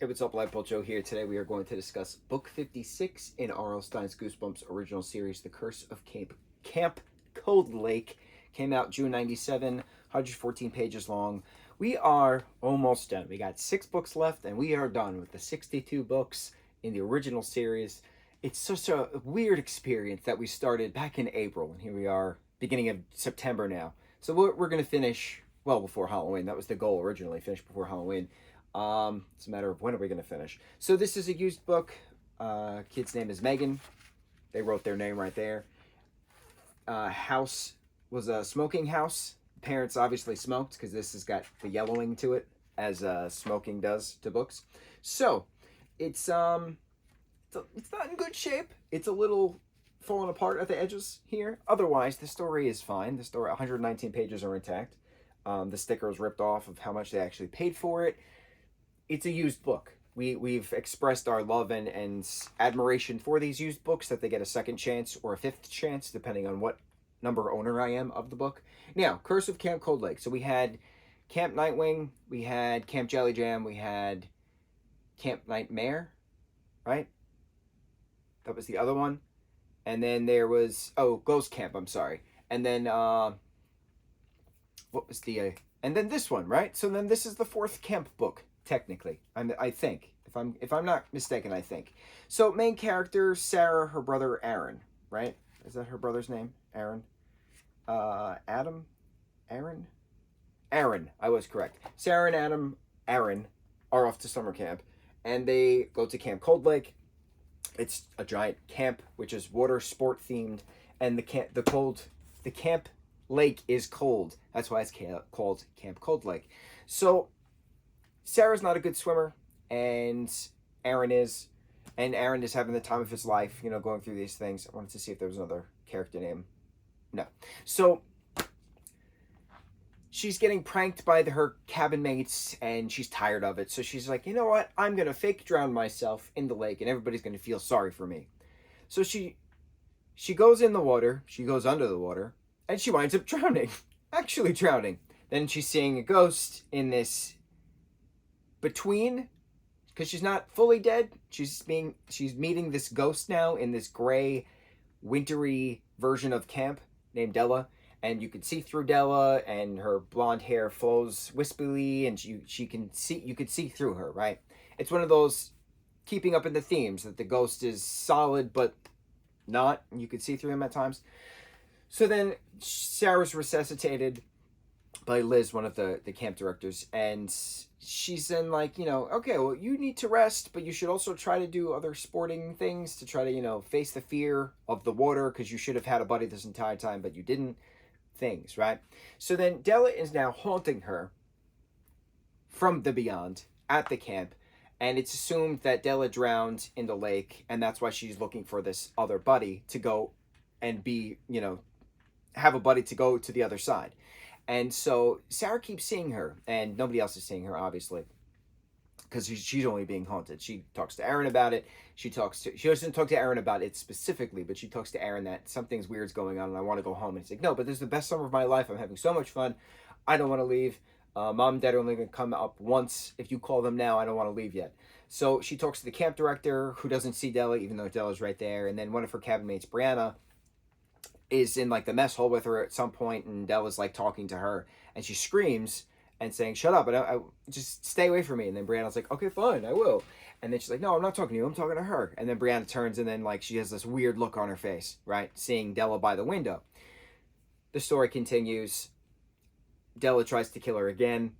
Hey, what's up, lightboltjoe here. Today we are going to discuss Book 56 in R.L. Stine's Goosebumps original series, The Curse of Camp Cold Lake. Came out June 97, 114 pages long. We are almost done. We got 6 books left, and we are done with the 62 books in the original series. It's such a weird experience that we started back in April, and here we are, beginning of September now. So we're going to finish well before Halloween. That was the goal originally, finish before Halloween. It's a matter of when are we going to finish. So this is a used book. Kid's name is Megan. They wrote their name right there. House was a smoking house. Parents obviously smoked because this has got the yellowing to it, as smoking does to books. So it's not in good shape. It's a little falling apart at the edges here. Otherwise, the story is fine. The story, 119 pages are intact. The sticker is ripped off of how much they actually paid for it. It's a used book. We've expressed our love and admiration for these used books, that they get a second chance or a fifth chance, depending on what number owner I am of the book. Now, Curse of Camp Cold Lake. So we had Camp Nightwing, we had Camp Jelly Jam, we had Camp Nightmare, right? That was the other one. And then there was, Ghost Camp, I'm sorry. And then, what was the, and then this one, right? So then this is the 4th camp book. Technically, I think, if I'm not mistaken, I think. So main character Sarah, her brother Aaron, right? Is that her brother's name? Aaron, Adam, Aaron. I was correct. Sarah and Aaron are off to summer camp, and they go to Camp Cold Lake. It's a giant camp which is water sport themed, and the camp lake is cold. That's why it's called Camp Cold Lake. So Sarah's not a good swimmer, and Aaron is. And Aaron is having the time of his life, going through these things. I wanted to see if there was another character name. No. So she's getting pranked by her cabin mates, and she's tired of it. So she's like, you know what? I'm going to fake drown myself in the lake, and everybody's going to feel sorry for me. So she goes in the water. She goes under the water, and she winds up drowning. Actually drowning. Then she's seeing a ghost in this between, because she's not fully dead. She's meeting this ghost now in this gray, wintry version of camp named Della, and you can see through Della, and her blonde hair flows wispily, and you could see through her, right? It's one of those keeping up in the themes that the ghost is solid but not. You could see through him at times. So then Sarah's resuscitated by Liz, one of the camp directors, and she's in okay, well, you need to rest, but you should also try to do other sporting things to try to, face the fear of the water, because you should have had a buddy this entire time, but you didn't. Things, right? So then Della is now haunting her from the beyond at the camp, and it's assumed that Della drowned in the lake, and that's why she's looking for this other buddy to go and be, have a buddy to go to the other side. And so Sarah keeps seeing her, and nobody else is seeing her, obviously, because she's only being haunted. She talks to Aaron about it. She doesn't talk to Aaron about it specifically, but she talks to Aaron that something's weird's going on, and I want to go home. And he's like, no, but this is the best summer of my life. I'm having so much fun. I don't want to leave. Mom and Dad are only going to come up once. If you call them now, I don't want to leave yet. So she talks to the camp director, who doesn't see Della, even though Della's right there. And then one of her cabin mates, Brianna, is in the mess hall with her at some point, and Della's talking to her, and she screams and saying, shut up, and I just stay away from me. And then Brianna's like, okay, fine, I will. And then she's like, no, I'm not talking to you, I'm talking to her. And then Brianna turns, and then she has this weird look on her face, right, seeing Della by the window. The story continues. Della tries to kill her again,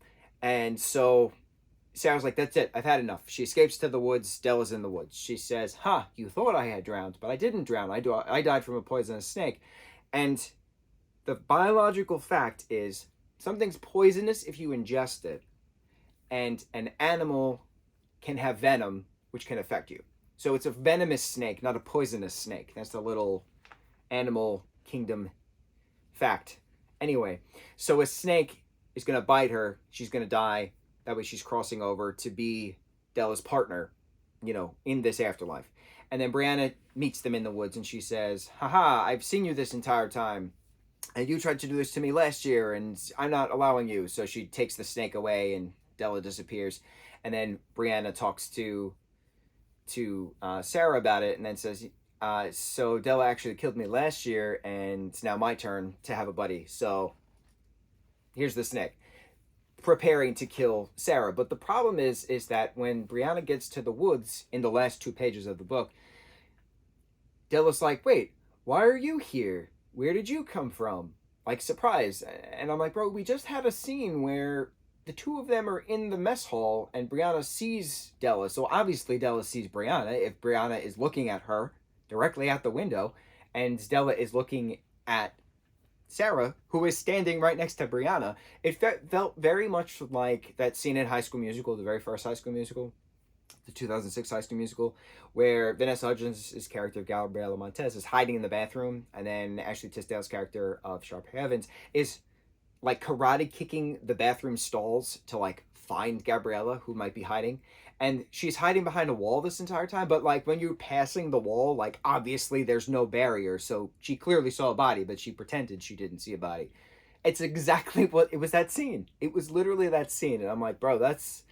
and so Sarah's like, that's it, I've had enough. She escapes to the woods. Della's in the woods. She says, you thought I had drowned, but I didn't drown. I died from a poisonous snake. And the biological fact is, something's poisonous if you ingest it, and an animal can have venom, which can affect you. So it's a venomous snake, not a poisonous snake. That's the little animal kingdom fact. Anyway, so a snake is going to bite her. She's going to die. That way she's crossing over to be Della's partner, in this afterlife. And then Brianna meets them in the woods, and she says, I've seen you this entire time, and you tried to do this to me last year, and I'm not allowing you. So she takes the snake away, and Della disappears. And then Brianna talks to Sarah about it, and then says, "So Della actually killed me last year, and it's now my turn to have a buddy. So here's the snake, preparing to kill Sarah." But the problem is that when Brianna gets to the woods in the last 2 pages of the book, Della's like, "Wait, why are you here? Where did you come from?" Like, surprise. And I'm like, bro, we just had a scene where the two of them are in the mess hall and Brianna sees Della. So obviously Della sees Brianna if Brianna is looking at her directly out the window, and Della is looking at Sarah, who is standing right next to Brianna. It felt very much like that scene in High School Musical, the very first High School Musical, the 2006 High School Musical, where Vanessa Hudgens' character, Gabriela Montez, is hiding in the bathroom, and then Ashley Tisdale's character of Sharpay Evans is like karate kicking the bathroom stalls to like find Gabriella, who might be hiding. And she's hiding behind a wall this entire time, but like when you're passing the wall, like obviously there's no barrier, so she clearly saw a body, but she pretended she didn't see a body. It's exactly what it was, that scene. It was literally that scene, and I'm like, bro, that's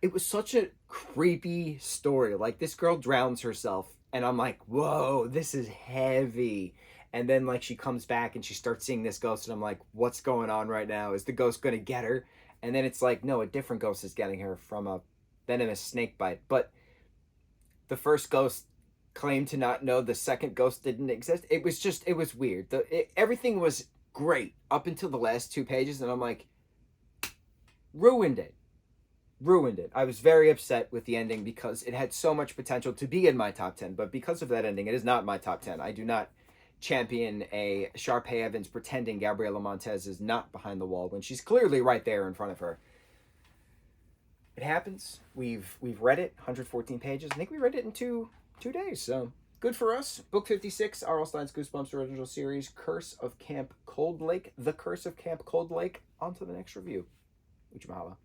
it was such a creepy story. Like, this girl drowns herself, and I'm like, whoa, this is heavy. And then like she comes back and she starts seeing this ghost, and I'm like, what's going on right now? Is the ghost gonna get her? And then it's like, no, a different ghost is getting her from a venomous snake bite. But the first ghost claimed to not know the second ghost didn't exist. It was weird. Everything was great up until the last 2 pages, and I'm like, ruined it. Ruined it. I was very upset with the ending because it had so much potential to be in my top 10, but because of that ending, it is not my top 10. I do not champion a Sharpay Evans pretending Gabriela Montez is not behind the wall when she's clearly right there in front of her. It happens. We've read it, 114 pages. I think we read it in two days, so good for us. Book 56, R.L. Stine's Goosebumps original series, Curse of Camp Cold Lake. The Curse of Camp Cold Lake. On to the next review. Mucho mahalo.